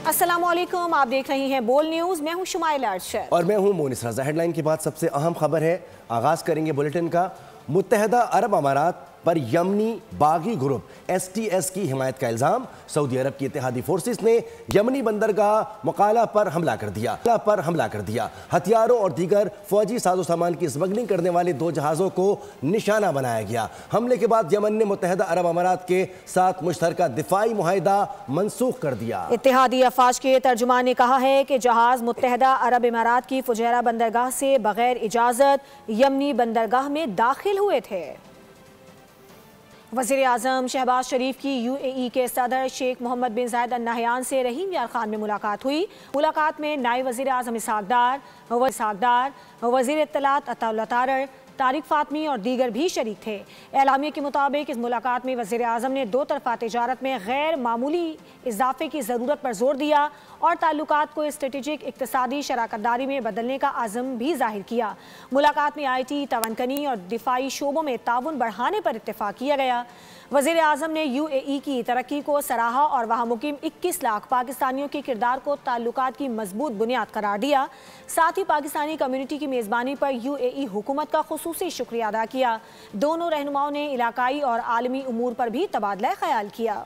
अस्सलाम वालेकुम, आप देख रही हैं बोल न्यूज़। मैं हूं शुमाइल अरशद और मैं हूं मोनिस रज़ा। हेडलाइन के बाद सबसे अहम खबर है। आगाज़ करेंगे बुलेटिन का। मुत्तहदा अरब अमारात पर यमनी बागी ग्रुप STS की हिमायत का इल्ज़ाम। सऊदी अरब की इत्तेहादी फोर्सेस ने यमनी बंदरगाह मुकाला पर हमला कर दिया। हथियारों और दीगर फौजी साजो सामान की स्मगलिंग करने वाले 2 जहाज़ों को निशाना बनाया गया। हमले के बाद यमन ने मुत्तहदा अरब अमारात के साथ मुश्तरका दिफाई मुआहिदा मनसूख कर दिया। इत्तेहादी अफवाज के तर्जुमान ने कहा है कि जहाज़ मुत्तहदा अरब इमारात की फुजैरा बंदरगाह से बगैर इजाज़त यमनी बंदरगाह में दाखिल हुए थे। वज़ीर आज़म शहबाज शरीफ की UAE के सदर शेख मोहम्मद बिन जायद अल नहयान से रहीम यार खान में मुलाकात हुई। मुलाकात में नायब वज़ीर आज़म इसहाक डार, वज़ीर इत्तलात अताउल्लाह तारर, तारिक फातमी और दीगर भी शरीक थे। एलामिया के मुताबिक इस मुलाकात में वज़ीर आज़म ने 2 तरफ़ा तिजारत में गैर मामूली इजाफे की ज़रूरत पर जोर दिया और ताल्लुकात को स्ट्रेटेजिक इक़्तिसादी शराकतदारी में बदलने का आज़म भी जाहिर किया। मुलाकात में IT, तवन्कनी और दिफाई शोबों में ताउन बढ़ाने पर इत्तेफाक किया गया। वज़ीर आज़म ने UAE की तरक्की को सराहा और वहाँ मुकीम 21 लाख पाकिस्तानियों के किरदार को ताल्लुकात की मजबूत बुनियाद करार दिया। साथ ही पाकिस्तानी कम्युनिटी की मेज़बानी पर UAE हुकूमत का खुसूसी शुक्रिया अदा किया। दोनों रहनुमाओं ने इलाकाई और आलमी उमूर पर भी तबादला ख्याल किया।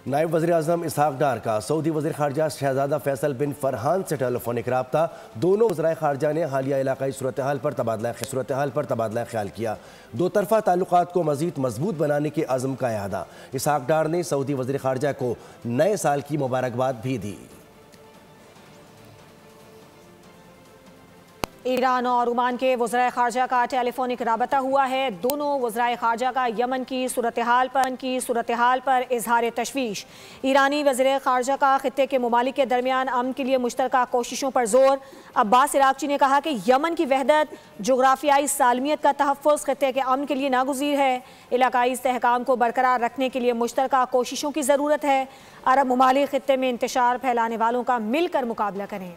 नायब वज़ीर आज़म इसहाक डार का सऊदी वज़ीर ख़ारजा शहज़ादा फैसल बिन फरहान से टेलीफोनिक रब्ता। दोनों वज़राए ख़ारजा ने हालिया इलाकाई सूरत हाल पर तबादला ख्याल किया। 2 तरफ़ा ताल्लुकात को मज़ीद मजबूत बनाने के अज़्म का इहादा। इसहाक डार ने सऊदी वज़ीर ख़ारजा को नए साल की मुबारकबाद भी दी। ईरान और ओमान के वज़राए ख़ारजा का टेलीफोनिक राबता हुआ है। दोनों वज़राए ख़ारजा का यमन की सूरत हाल पर इजहार तशवीश। ईरानी वज़ीर ख़ारजा का ख़ित्ते के ममालिक के दरमियान अमन के लिए मुश्तरका कोशिशों पर जोर। अब्बास इराक़ची ने कहा कि यमन की वहदत, जोग्राफियाई सालमियत का तहफ़्फ़ुज़ ख़ित्ते के अमन के लिए नागुज़ीर है। इलाकाई इस्तेहकाम को बरकरार रखने के लिए मुश्तरका कोशिशों की ज़रूरत है। अरब ममालिक ख़ित्ते में इंतशार फैलाने वालों का मिलकर मुकाबला करें।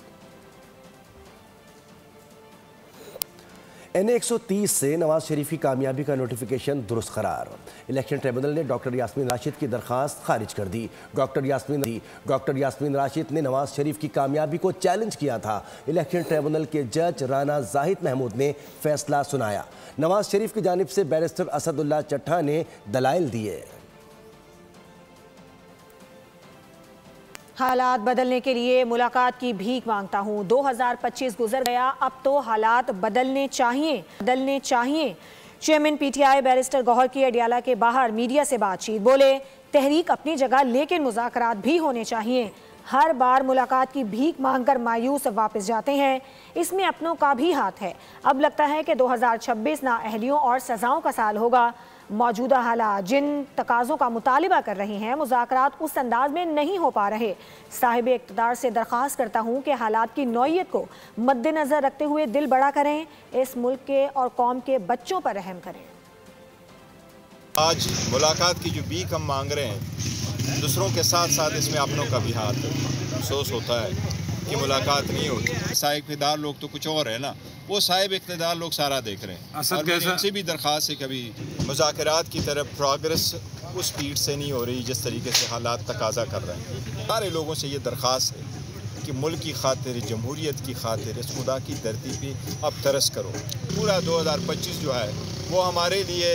NA 130 से नवाज शरीफ की कामयाबी का नोटिफिकेशन दुरुस्त करार। इलेक्शन ट्रिब्यूनल ने डॉक्टर यास्मीन राशिद की दरख्वास्त खारिज कर दी। डॉक्टर यास्मीन राशिद ने नवाज शरीफ की कामयाबी को चैलेंज किया था। इलेक्शन ट्रिब्यूनल के जज राना जाहिद महमूद ने फैसला सुनाया। नवाज शरीफ की जानिब से बैरिस्टर असदुल्ला चट्टा ने दलाइल दिए। हालात बदलने के लिए मुलाकात की भीख मांगता हूँ। 2025 गुजर गया, अब तो हालात बदलने चाहिए। चेयरमैन PTI बैरिस्टर गौहर की अडियाला के बाहर मीडिया से बातचीत। बोले, तहरीक अपनी जगह लेकिन मुज़ाकरात भी होने चाहिए। हर बार मुलाकात की भीख मांगकर मायूस वापस जाते हैं, इसमें अपनों का भी हाथ है। अब लगता है कि 2026 नाअहलियों और सज़ाओं का साल होगा। मौजूदा हालात जिन तकाज़ों का मुतालिबा कर रही हैं, मुज़ाकरात उस अंदाज में नहीं हो पा रहे। साहिब इक़्तिदार से दरख्वास्त करता हूँ कि हालात की नौइयत को मद्देनज़र रखते हुए दिल बड़ा करें, इस मुल्क के और कौम के बच्चों पर रहम करें। आज मुलाकात की जो भीख हम मांग रहे हैं, दूसरों के साथ साथ इसमें अपनों का भी हाथ है। अफसोस होता है कि मुलाकात नहीं होती। साहिब इक़्तिदार लोग तो कुछ और है ना, वो साहिब इक़्तिदार लोग सारा देख रहे हैं। और इनसे भी दरख्वास्त है, कभी मुज़ाकरात की तरफ प्रोग्रेस उस स्पीड से नहीं हो रही जिस तरीके से हालात तकाजा कर रहे हैं। सारे लोगों से ये दरख्वास्त है कि मुल्क की खातिर, जमहूरियत की खातिर, इस खुदा की धरती पे अब तरस करो। पूरा 2025 जो है वो हमारे लिए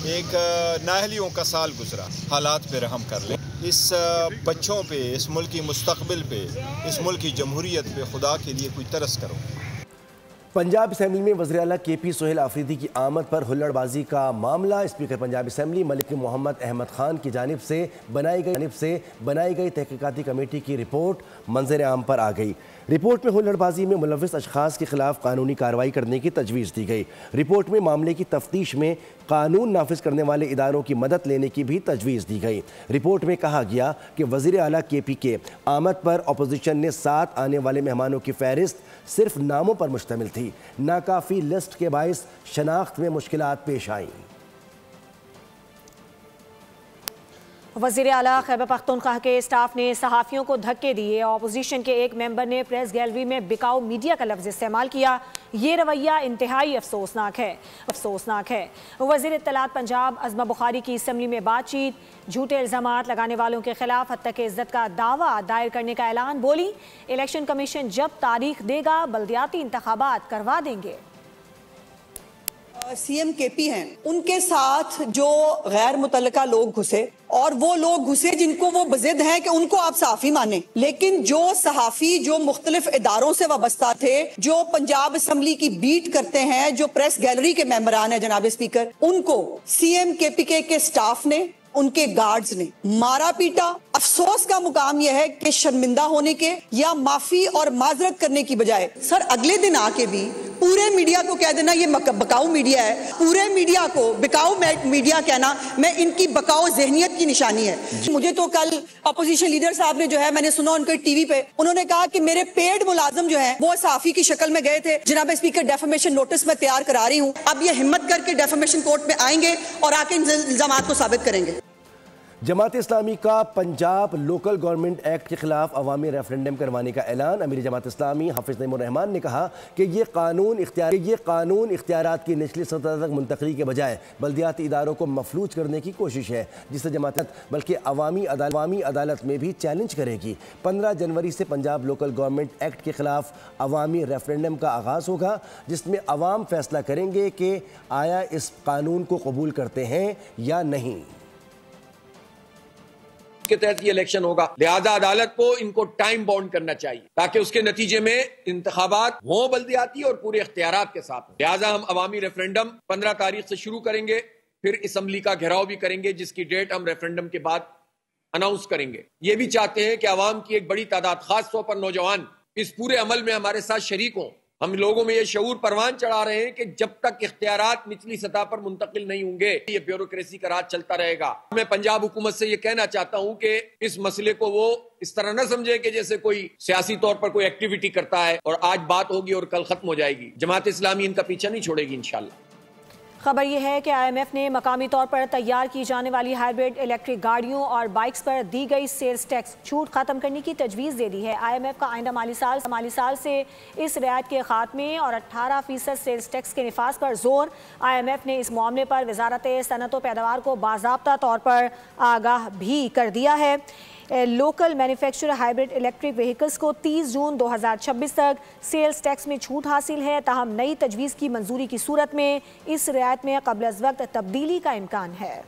एक नाअहलियों का साल गुजरा। हालात पे रहम कर लें। इस बच्चों पे, इस मुल्क की मुस्तक़बिल पे, इस मुल्क की जमहूरियत पे खुदा के लिए कोई तरस करो। पंजाब असम्बली में वज़ीर आला KP सोहेल आफरीदी की आमद पर हुल्लड़बाजी का मामला। स्पीकर पंजाब असम्बली मलिक मोहम्मद अहमद खान की जानिब से बनाई गई तहकीकाती कमेटी की रिपोर्ट मंजर आम पर आ गई। रिपोर्ट में हुल्लड़बाजी में मुलव्विस अशखास के खिलाफ कानूनी कार्रवाई करने की तजवीज़ दी गई। रिपोर्ट में मामले की तफ्तीश में कानून नाफिज करने वाले इदारों की मदद लेने की भी तजवीज़ दी गई। रिपोर्ट में कहा गया कि वज़ीर आला KP के आमद पर अपोजिशन ने 7 आने वाले मेहमानों की फहरिस्त सिर्फ नामों पर मुश्तमिल थी। नाकाफ़ी लिस्ट के बाइस शनाख्त में मुश्किलात पेश आईं। वज़ीर आला खैबर पख्तूनख्वा के स्टाफ ने सहाफ़ियों को धक्के दिए। अपोजिशन के एक मेंबर ने प्रेस गैलरी में बिकाऊ मीडिया का लफ्ज़ इस्तेमाल किया। ये रवैया इंतहाई अफसोसनाक है। वज़ीर इत्तलात पंजाब अज़मा बुखारी की असम्बली में बातचीत, झूठे इल्ज़ामात लगाने वालों के खिलाफ हत्या के इज़्ज़त का दावा दायर करने का ऐलान। बोली, इलेक्शन कमीशन जब तारीख देगा बल्दियाती इंतखाबात करवा देंगे। सीएम केपी हैं, उनके साथ जो गैर मुतल्लिका लोग घुसे और वो लोग घुसे जिनको वो बज़िद हैं कि उनको आप सहाफ़ी माने, लेकिन जो सहाफ़ी जो मुख्तलिफ इदारों से वाबस्ता थे, जो पंजाब असम्बली की बीट करते हैं, जो प्रेस गैलरी के मेंबरान हैं जनाब स्पीकर, उनको सीएम केपीके के स्टाफ ने, उनके गार्ड्स ने मारा पीटा। अफसोस का मुकाम यह है कि शर्मिंदा होने के या माफी और माजरत करने की बजाय सर अगले दिन आके भी पूरे मीडिया को कह देना ये बकाऊ मीडिया है, पूरे मीडिया को बिकाऊ मीडिया कहना मैं इनकी बकाऊ ज़हनियत की निशानी है। मुझे तो कल अपोजिशन लीडर साहब ने जो है, मैंने सुना उनके टीवी पे, उन्होंने कहा कि मेरे पेड मुलाजिम जो है वो सहाफ़ी की शक्ल में गए थे, जनाब स्पीकर डेफेमेशन नोटिस मैं तैयार करा रही हूँ। अब ये हिम्मत करके डेफेमेशन कोर्ट में आएंगे और आके इन इल्जामात को साबित करेंगे। जमात इस्लामी का पंजाब लोकल गवर्नमेंट एक्ट के खिलाफ अवामी रेफरेंडम करवाने का ऐलान। अमीर जमात इस्लामी हाफिज नईमुर रहमान ने कहा कि ये कानून इख्तियारात की निचली सतह तक मुंतकली के बजाय बल्दियाती इदारों को मफलूज करने की कोशिश है, जिसे जमात बल्कि अवामी अदालत में भी चैलेंज करेगी। 15 जनवरी से पंजाब लोकल गवर्नमेंट एक्ट के खिलाफ अवामी रेफरेंडम का आगाज़ होगा, जिसमें अवाम फैसला करेंगे कि आया इस कानून को कबूल करते हैं या नहीं। के तहत ये इलेक्शन होगा, लिहाजा अदालत को इनको टाइम बाउंड करना चाहिए ताकि उसके नतीजे में इंतखाबात हो बल्दियाती और पूरे इख्तियारात के साथ। लिहाजा हम अवामी रेफरेंडम 15 तारीख से शुरू करेंगे, फिर असम्बली का घेराव भी करेंगे, जिसकी डेट हम रेफरेंडम के बाद अनाउंस करेंगे। ये भी चाहते हैं कि अवाम की एक बड़ी तादाद, खास तौर पर नौजवान, इस पूरे अमल में हमारे साथ शरीक हों। हम लोगों में ये शऊर परवान चढ़ा रहे हैं कि जब तक इख्तियारात निचली सतह पर मुंतकिल नहीं होंगे ये ब्यूरोक्रेसी का राज चलता रहेगा। मैं पंजाब हुकूमत से ये कहना चाहता हूं कि इस मसले को वो इस तरह न समझे कि जैसे कोई सियासी तौर पर कोई एक्टिविटी करता है और आज बात होगी और कल खत्म हो जाएगी। जमात इस्लामी इनका पीछा नहीं छोड़ेगी इंशाअल्लाह। खबर यह है कि IMF ने मकामी तौर पर तैयार की जाने वाली हाइब्रिड इलेक्ट्रिक गाड़ियों और बाइक्स पर दी गई सेल्स टैक्स छूट खत्म करने की तजवीज़ दे दी है। IMF का आइंदा माली साल से इस रियायत के खात्मे और 18% सेल्स टैक्स के निफाज पर जोर। IMF ने इस मामले पर वजारत सनअत व पैदावार को बाज़ाब्ता तौर पर आगाह भी कर दिया है। Local manufacturer hybrid electric vehicles को 30 जून 2026 तक सेल्स टैक्स में छूट हासिल है। ताहम नई तजवीज़ की मंजूरी की सूरत में इस रियायत में क़ब्ल अज़ वक्त तब्दीली का इम्कान है।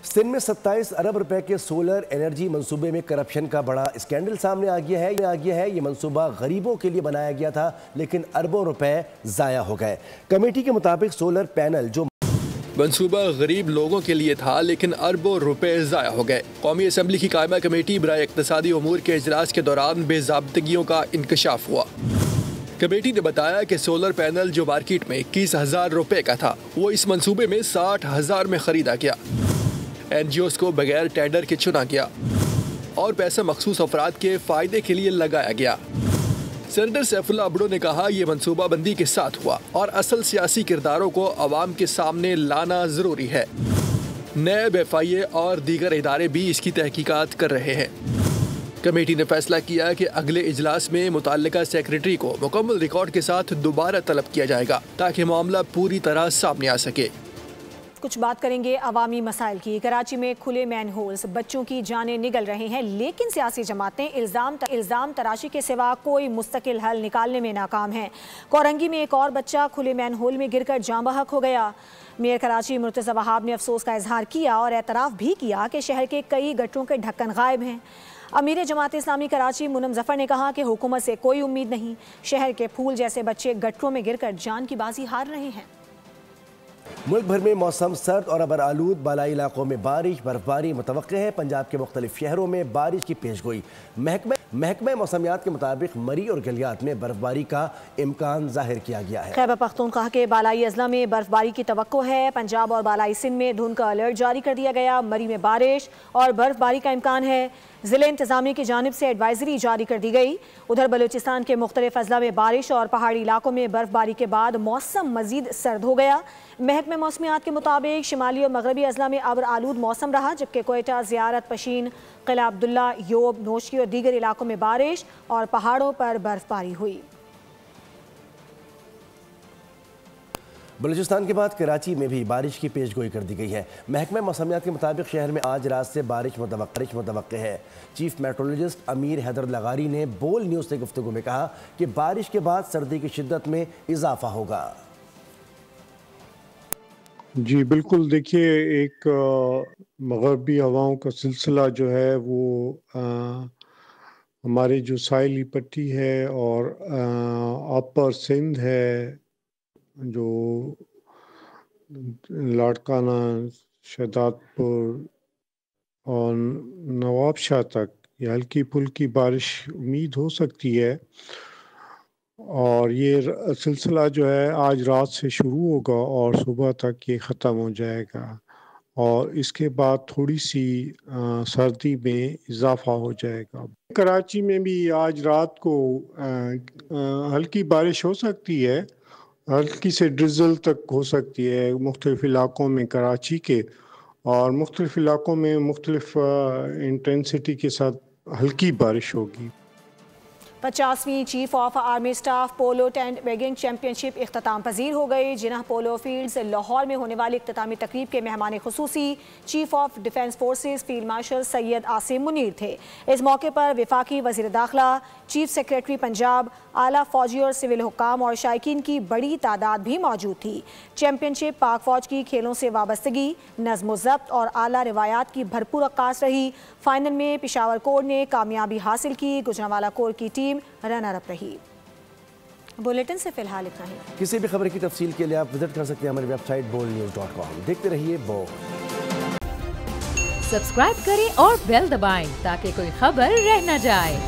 सिंध में 27 अरब रुपए के सोलर एनर्जी मंसूबे में करप्शन का बड़ा स्कैंडल सामने आ गया है। ये मंसूबा गरीबों के लिए बनाया गया था, लेकिन अरबों रुपए ज़ाया हो गए। कमेटी के मुताबिक सोलर पैनल जो मंसूबा गरीब लोगों के लिए था, लेकिन अरबों रुपए ज़ाया हो गए। कौमी असम्बली की कायमा कमेटी बराए इक़्तिसादी उमूर के इजलास के दौरान बेज़ाब्तगियों का इंकशाफ हुआ। कमेटी ने बताया कि सोलर पैनल जो मार्केट में 21,000 रुपए का था, वो इस मंसूबे में 60,000 में खरीदा गया। NGOs को बगैर टेंडर के चुना गया और पैसा मखसूस अफराद के फ़ायदे के लिए लगाया गया। सेनेटर सैफुल्लाह अब्दो ने कहा, यह मंसूबा बंदी के साथ हुआ और असल सियासी किरदारों को अवाम के सामने लाना ज़रूरी है। नैब, FIA और दीगर इदारे भी इसकी तहकीकात कर रहे हैं। कमेटी ने फैसला किया कि अगले इजलास में मुतल्लिका सेक्रेटरी को मुकम्मल रिकॉर्ड के साथ दोबारा तलब किया जाएगा ताकि मामला पूरी तरह सामने आ सके। कुछ बात करेंगे अवामी मसाइल की। कराची में खुले मैन होल्स, बच्चों की जानें निगल रहे हैं, लेकिन सियासी जमातें इल्ज़ाम तराशी के सिवा कोई मुस्तकिल हल निकालने में नाकाम हैं। कोरंगी में एक और बच्चा खुले मैन होल में गिरकर जाँ बहक हो गया। मेयर कराची मुर्तज़ा वहाब ने अफसोस का इजहार किया और एतराफ़ भी किया कि शहर के कई गटरों के ढक्कन गायब हैं। अमीर जमात इस्लामी कराची मुनम जफ़र ने कहा कि हुकूमत से कोई उम्मीद नहीं, शहर के फूल जैसे बच्चे गटरों में गिरकर जान की बाजी हार रहे हैं। मुल्क भर में मौसम सर्द और अबर आलूद, बालाई इलाकों में बारिश बर्फबारी मुतवक्के है। पंजाब के मुख्तलिफ शहरों में बारिश की पेशगोई। महकमा محکمہ موسمیات کے مطابق مری اور گلیات میں برف باری کا امکان ظاہر کیا گیا ہے۔ خیبر پختونخوا کے بالائی اضلاع میں برف باری کی توقع ہے۔ پنجاب اور بالائی سندھ میں دھند کا الرٹ جاری کر دیا گیا۔ مری میں بارش اور برف باری کا امکان ہے۔ ضلع انتظامیہ کی جانب سے ایڈوائزری جاری کر دی گئی۔ ادھر بلوچستان کے مختلف اضلاع میں بارش اور پہاڑی علاقوں میں برف باری کے بعد موسم مزید سرد ہو گیا۔ محکمہ موسمیات کے مطابق شمالی اور مغربی اضلاع میں ابر آلود موسم رہا، جبکہ کوئٹہ، زیارت، پشین، قلعہ عبداللہ، یوب، نوشکی اور دیگر علاقوں میں بارش اور پہاڑوں پر برف باری ہوئی۔ بلوچستان کے بعد کراچی میں بھی بارش کی پیش گوئی کر دی گئی ہے۔ محکمہ موسمیات کے مطابق شہر میں آج رات سے بارش متوقع ہے۔ چیف میٹرولوجسٹ امیر حیدر لغاری نے بول نیوز سے گفتگو میں کہا کہ بارش کے بعد سردی کی شدت میں اضافہ ہوگا۔ جی بالکل، دیکھیے ایک مغربی ہواؤں کا سلسلہ جو ہے وہ ہمارے جو ساحلی پٹی ہے اور اپر سندھ ہے، جو لاڑکانہ، شہداد پور اور نواب شاہ تک یہ ہلکی پھلکی بارش امید ہو سکتی ہے، اور یہ سلسلہ جو ہے آج رات سے شروع ہوگا اور صبح تک یہ ختم ہو جائے گا، اور اس کے بعد تھوڑی سی سردی میں اضافہ ہو جائے گا۔ کراچی میں بھی آج رات کو ہلکی بارش ہو سکتی ہے، ہلکی سے ڈرزل تک ہو سکتی ہے مختلف علاقوں میں کراچی کے، اور مختلف علاقوں میں مختلف انٹینسٹی کے ساتھ ہلکی بارش ہوگی۔ 50ویں chief of army staff polo tent pegging championship اختتام پذیر ہو گئی۔ جناح پولو فیلڈز لاہور میں ہونے والی اختتامی تقریب کے مہمان خصوصی chief of defence forces field marshal Syed Asim Munir تھے۔ اس موقع پر وفاقی وزیر داخلہ، چیف سیکریٹری پنجاب، اعلیٰ فوجی اور سول حکام اور شائقین کی بڑی تعداد بھی موجود تھی۔ چیمپئن شپ پاک فوج کی کھیلوں سے وابستگی، نظم و ضبط اور اعلیٰ روایات کی بھرپور عکاس رہی۔ فائنل میں پشاور کور نے کامیابی حاصل کی، گجرانوالہ کور کی ٹیم رنر اپ رہی۔ بلیٹن سے فی الحال اتنا ہی۔ کسی بھی خبر کی تفصیل کے لیے آپ وزٹ کر سکتے ہیں ہماری ویب سائٹ bolnews.com۔ دیکھتے رہیے بول۔ سبسکرائب کریں اور بیل دبائیں تاکہ کوئی خبر رہ نہ جائے۔